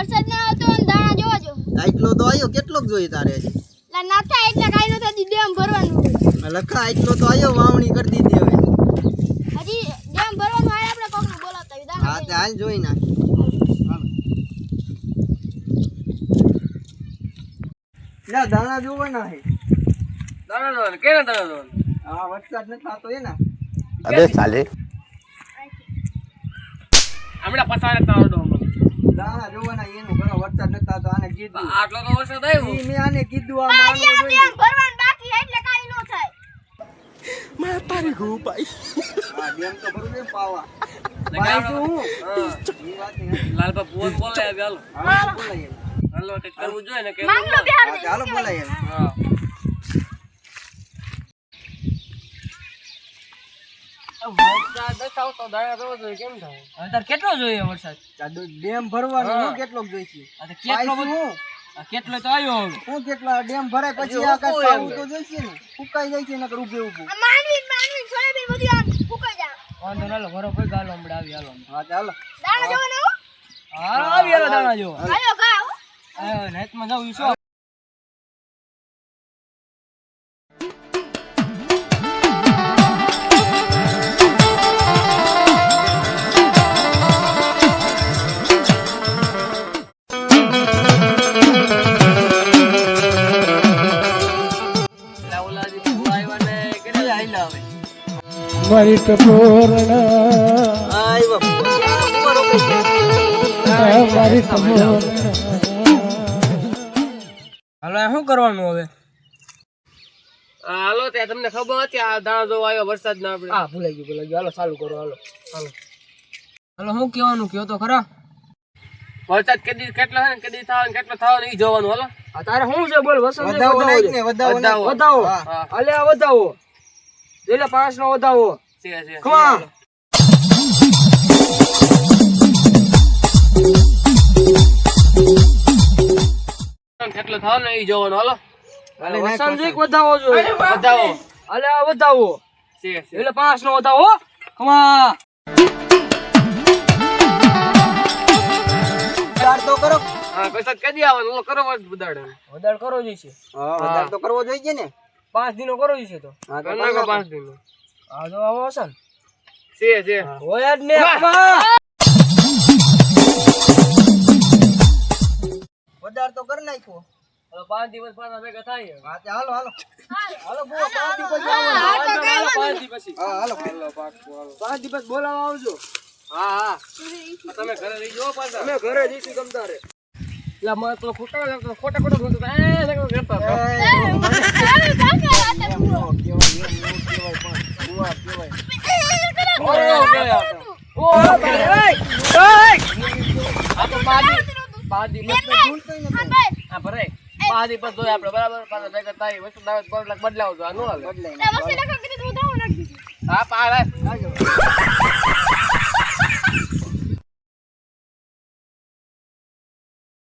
વરસાદ ના આવતો અને દાણા જોવો જો આટલો તો આવ્યો કેટલોક જોઈએ તારે હજી લા ના થાય એટલે કાઈ ન થતી ડેમ ભરવાનું લખા આટલો તો આવ્યો વાવણી કરી દીધી હવે હજી ડેમ ભરવાનું હાલ આપણે કોકને બોલાવતા હોય દાણા હા તે હાલ જોઈ નાખી લે દાણા જોવાના હે દાણા જોવાના કેના દાણા જોવાના હા વરસાદ ન થાતો હે ને अबे साले હમણાં પસારે તાવડો દાણા જોવાના એનું ઘણો વરસાદ ન થાતો આને કીધું આટલો તો વરસાદ આવ્યો ઈ મે આને કીધું આ માનવો ડેમ જોઈએ ભરવાનું બાકી એટલે કાઈ ન થાય मैं तारी को भाई હા ડેમ તો ભરું ને પાવા ને ભાઈ ગામડો- તું હા. ઈ વાત નહીં લાલબા બોલ બોલે આવી હાલો હા બોલાય હાલો તે કરવું જોઈએ ને કે માંગલો બિહાર દે ચાલો બોલાય હા વરસાદ દેખાવ તો દાણા રોજ હોય કેમ થાય અત્યારે કેટલો જોઈએ વરસાદ ડેમ ભરવાનો હા. હું કેટલોક જોઈશે આ તો કેટલો ભાઈ બધો હું કેટલો તો આવ્યો હવે હું કેટલા ડેમ ભરાય પછી હજી આ કાંઈ ઉભું પાવું એમ. તો જોઈશે ને ફૂંકાઈ જાય છે નકર ઊભે ઊભું માનવી સોયાબીન બધું આમ ફૂકાઈ જાય વાંધો ના લો ઘરો કોઈ ગાલો હમણાં આવી હાલો હા ચાલો દાણા જોવાના હો હાલો આવી હાલો દાણા જો આયો ગા હો નેટમાં જાવ ઈ શું ઓલાજી ભૂવા આવ્યા ને કેટલા આઈલા હવે મારી ટપોરણા આવ્યો બરોબર મારી ટપોરણા હાલો શું કરવાનું હવે હાલો ત્યાં તમને ખબર હતી આ દાણા જોવા આવ્યો વરસાદ ના આપણે હા ભૂલાઈ ગયું હાલો ચાલુ કરો હાલો હાલો હાલો શું કહેવાનું કયો તો ખરા વરસાદ કેદી કેટલો છે ને કેદી થાય ને કેટલો થાય ને ઈ જોવાનું હાલો આ તારે શું છે બોલ વસંત વધાવો નાખ ને વધાવો નાખ. વધાવો હા. અલે આ વધાવો એટલે 5 નો વધાવો છે ખમા કેટલો થાય ને ઈ જોવાનું હાલો હાલે નાખ વસંત વધાવો જોઈએ વધાવો અલે આ વધાવો છે એટલે 5 નો વધાવો ખમા વધાર તો કરો હા વરસાદ કેદી આવવાનો ઓલો કરો વરસાદ બધાડે વધાર કરો જઈશે હા વધાર તો કરવો જોઈએ ને 5 દિનો કરો જઈશે તો હા તો કરના કો 5 દિન આ જો આવો વસંત છે હોય જ ને ખમા વધાર તો કરી નાખ્યો હાલો 5 દિવસ પાછા ભેગા થાય હા તે હાલો હાલો હાલો બો 5 દિવસ પછી હાલો, આવવાનું. 5 દિવસ પછી હા હાલો 5 દિવસ બોલાવા આવજો હા હા તમે ઘરે રહી જાઓ પાછા અમે ઘરે જઈશું તમતારે એટલે મને તો ખોટા ખોટા બોલતો એ નકો કરતા હતા. આ તો બાદી હા ભરે બાદી પર જોઈ આપણે બરાબર પાછા ભેગા થાય વસ્તુ દાવત બદલાવ જો આ નો હાલે બદલાઈ હા પાડે